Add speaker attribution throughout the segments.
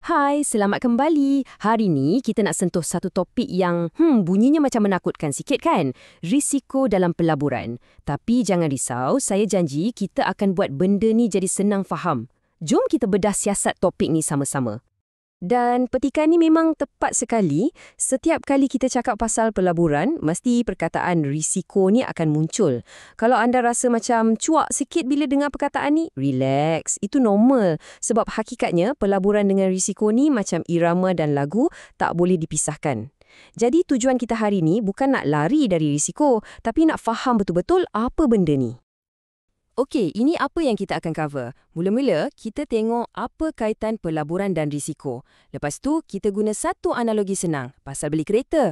Speaker 1: Hai, selamat kembali. Hari ni kita nak sentuh satu topik yang bunyinya macam menakutkan sikit kan? Risiko dalam pelaburan. Tapi jangan risau, saya janji kita akan buat benda ni jadi senang faham. Jom kita bedah siasat topik ni sama-sama. Dan petikan ni memang tepat sekali. Setiap kali kita cakap pasal pelaburan, mesti perkataan risiko ni akan muncul. Kalau anda rasa macam cuak sikit bila dengar perkataan ni, relax. Itu normal. Sebab hakikatnya pelaburan dengan risiko ni macam irama dan lagu tak boleh dipisahkan. Jadi tujuan kita hari ni bukan nak lari dari risiko, tapi nak faham betul-betul apa benda ni. Okey, ini apa yang kita akan cover. Mula-mula, kita tengok apa kaitan pelaburan dan risiko. Lepas tu, kita guna satu analogi senang, pasal beli kereta.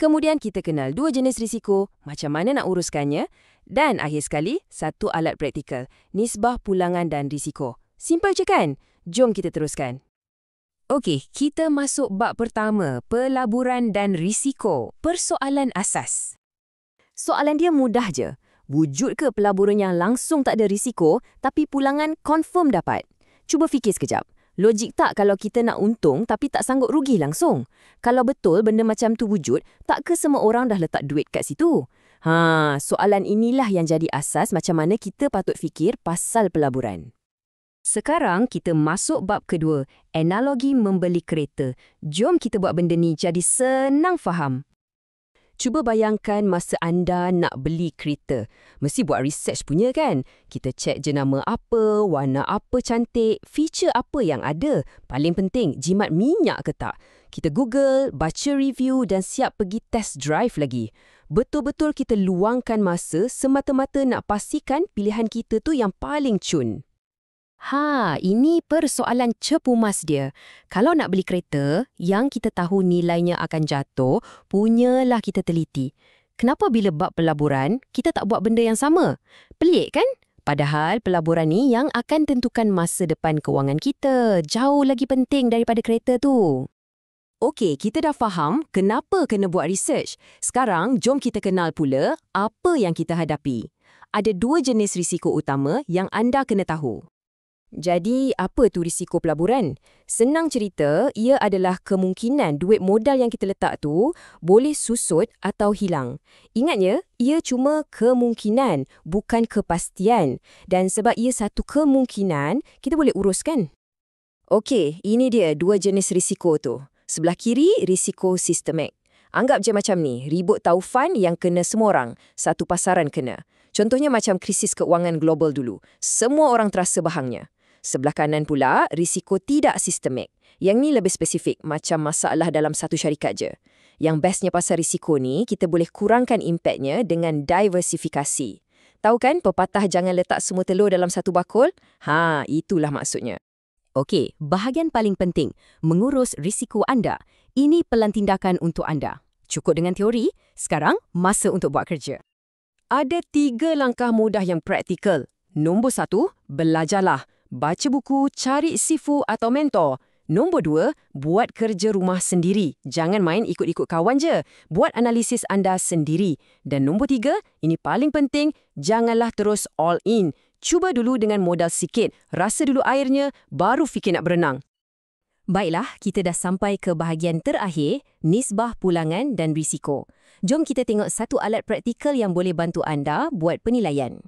Speaker 1: Kemudian kita kenal dua jenis risiko, macam mana nak uruskannya. Dan akhir sekali, satu alat praktikal, nisbah pulangan dan risiko. Simple je kan? Jom kita teruskan. Okey, kita masuk bab pertama, pelaburan dan risiko. Persoalan asas. Soalan dia mudah je. Wujud ke pelaburan yang langsung tak ada risiko, tapi pulangan confirm dapat? Cuba fikir sekejap. Logik tak kalau kita nak untung tapi tak sanggup rugi langsung? Kalau betul benda macam tu wujud, tak ke semua orang dah letak duit kat situ? Soalan inilah yang jadi asas macam mana kita patut fikir pasal pelaburan. Sekarang kita masuk bab kedua, analogi membeli kereta. Jom kita buat benda ni jadi senang faham. Cuba bayangkan masa anda nak beli kereta. Mesti buat research punya kan? Kita cek jenama apa, warna apa cantik, feature apa yang ada. Paling penting, jimat minyak ke tak? Kita Google, baca review dan siap pergi test drive lagi. Betul-betul kita luangkan masa semata-mata nak pastikan pilihan kita tu yang paling cun. Ini persoalan cepu mas dia. Kalau nak beli kereta, yang kita tahu nilainya akan jatuh, punyalah kita teliti. Kenapa bila bab pelaburan, kita tak buat benda yang sama? Pelik kan? Padahal pelaburan ni yang akan tentukan masa depan kewangan kita. Jauh lagi penting daripada kereta tu. Okey, kita dah faham kenapa kena buat research. Sekarang, jom kita kenal pula apa yang kita hadapi. Ada dua jenis risiko utama yang anda kena tahu. Jadi, apa tu risiko pelaburan? Senang cerita, ia adalah kemungkinan duit modal yang kita letak tu boleh susut atau hilang. Ingatnya, ia cuma kemungkinan, bukan kepastian. Dan sebab ia satu kemungkinan, kita boleh uruskan. Okey, ini dia dua jenis risiko tu. Sebelah kiri, risiko sistemik. Anggap je macam ni, ribut taufan yang kena semua orang, satu pasaran kena. Contohnya macam krisis keuangan global dulu. Semua orang terasa bahangnya. Sebelah kanan pula, risiko tidak sistemik. Yang ni lebih spesifik, macam masalah dalam satu syarikat je. Yang bestnya pasal risiko ni, kita boleh kurangkan impaknya dengan diversifikasi. Tahu kan pepatah jangan letak semua telur dalam satu bakul? Itulah maksudnya. Okey, bahagian paling penting, mengurus risiko anda. Ini pelan tindakan untuk anda. Cukup dengan teori, sekarang masa untuk buat kerja. Ada 3 langkah mudah yang praktikal. Nombor 1, belajarlah. Baca buku, cari sifu atau mentor. Nombor 2, buat kerja rumah sendiri. Jangan main ikut-ikut kawan je. Buat analisis anda sendiri. Dan nombor 3, ini paling penting, janganlah terus all in. Cuba dulu dengan modal sikit. Rasa dulu airnya, baru fikir nak berenang. Baiklah, kita dah sampai ke bahagian terakhir, nisbah pulangan dan risiko. Jom kita tengok satu alat praktikal yang boleh bantu anda buat penilaian.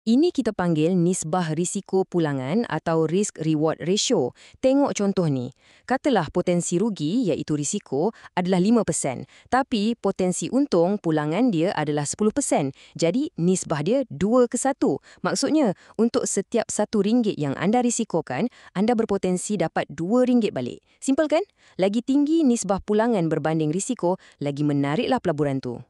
Speaker 1: Ini kita panggil nisbah risiko pulangan atau risk-reward ratio. Tengok contoh ni. Katalah potensi rugi, iaitu risiko, adalah 5%. Tapi potensi untung pulangan dia adalah 10%. Jadi nisbah dia 2:1. Maksudnya, untuk setiap RM1 yang anda risikokan, anda berpotensi dapat RM2 balik. Simple kan? Lagi tinggi nisbah pulangan berbanding risiko, lagi menariklah pelaburan tu.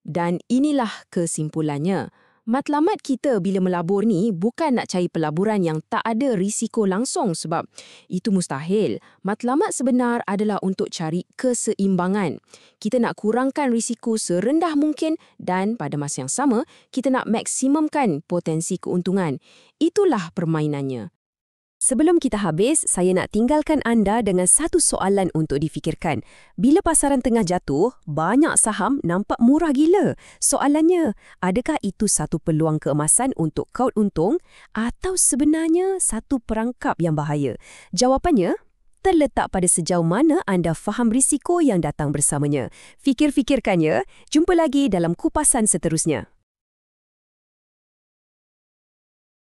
Speaker 1: Dan inilah kesimpulannya. Matlamat kita bila melabur ni bukan nak cari pelaburan yang tak ada risiko langsung sebab itu mustahil. Matlamat sebenar adalah untuk cari keseimbangan. Kita nak kurangkan risiko serendah mungkin dan pada masa yang sama, kita nak maksimumkan potensi keuntungan. Itulah permainannya. Sebelum kita habis, saya nak tinggalkan anda dengan satu soalan untuk difikirkan. Bila pasaran tengah jatuh, banyak saham nampak murah gila. Soalannya, adakah itu satu peluang keemasan untuk kaut untung atau sebenarnya satu perangkap yang bahaya? Jawapannya, terletak pada sejauh mana anda faham risiko yang datang bersamanya. Fikir-fikirkan ya. Jumpa lagi dalam kupasan seterusnya.